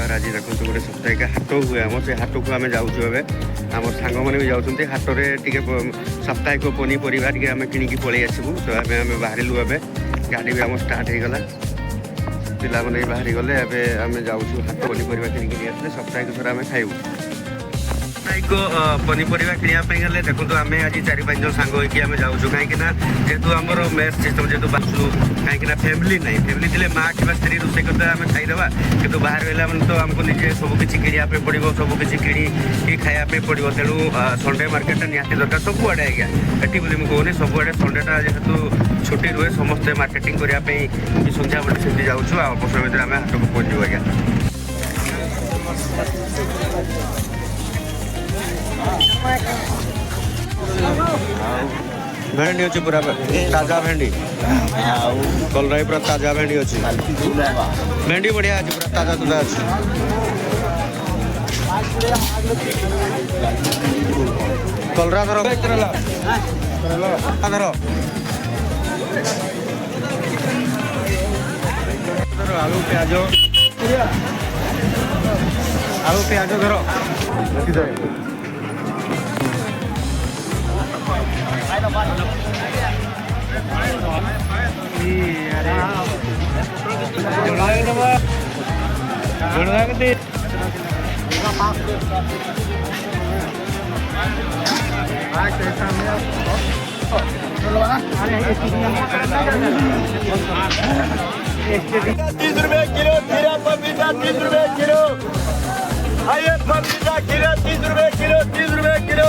सप्ताह आज देखो गोटे साप्ताहिक हाट हुए आम से हाट को आम जाऊँ आम सांग मैंने भी जाऊँच हाट में टे साप्ताहिक पनीपरिया टे आम कि पलि आसबू तो आम बाहर गाड़ी भी आम स्टार्ट हो गला पिला मैंने बाहरी गले आम जाऊँ हाट पनीपरिया कि साप्ताहिक थोड़ा आम खाइबू साप्ताहिक पनीपरिया किनापी गले देखो आम आज 4-5 जन सांग होम जाऊँ कहीं जेहतु आमर मेस सिस्टम जेहतु बासु कहीं फैमिली ना फैमिली थे माँ कि स्त्री रोषे करते आम खाईदे कि बाहर रहा तो आमको निजे सबकि किणापी पड़ो सबकि कि खायापी पड़ो तेणु संडे मार्केटा निहाती दरकार सबुआड़े आज्ञा एटी बोली मुझे कहूनी सबुआड़े संडेटा जेहतु छुट्टी रुहे समस्ते मार्केटिंग करने संध्या बड़े से जाऊँ अल्प समय भितर आम हाट को पहुँचू आज्ञा भेंडी अच्छी पूरा ताजा भेंडी कलराई पूरा ताजा भेंडी अच्छी भेंडी बढ़िया अच्छी पूरा ताजा तुजा अच्छी कलरा धर आलू प्याज धर ₹30 किलो खीरा पपीता ₹30 किलो आइए पपीता खीरा ₹30 किलो ₹30 किलो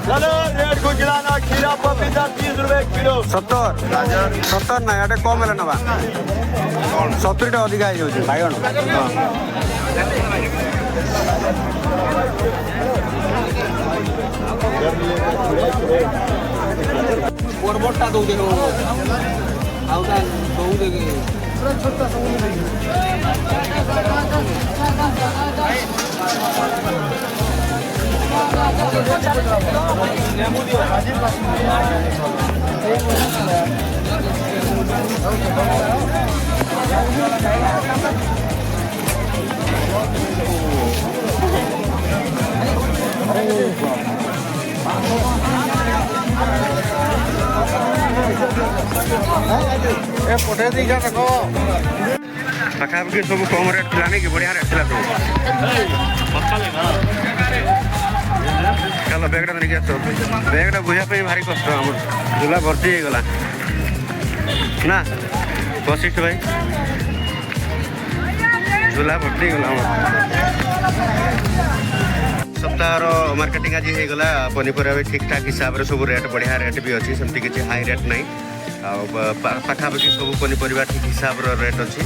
चलो रेट को गिराना खीरा पपीता ₹30 किलो 70 ना ये कम है ना 70 टा अधिक आई जाଉଛି ବାଇଗଣ ବଡ଼ଟା ଦଉ ଦେଖ ଆଉ ତା ଦଉ ଦେଖ ଛୋଟ ସବୁ ଲେମ୍ବୁ ଦିଅ पठे दी देख पाखापाखि सब कम रेट था नहीं कि बढ़िया रेट था सब चलो बैगटा धरिक आस बैगटा बुझापी भारी कष्ट आम झूला भर्ती हो गला ना वशिष्ठ भाई झूला भर्ती गला सप्ताह मार्केटिंग आज होगला पनीपरिया भी ठीक ठाक हिसाब से सब रेट बढ़िया रेट भी अच्छी सेमती किसी हाई रेट ना पाखापाखि सब पनीपरिया ठीक हिसाब रेट अच्छी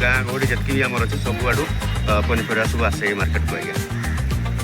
गाँ गहड़ी जितकी भी आमर अच्छे सब आड़ू पनीपरिया सब आसे मार्केट को आज्ञा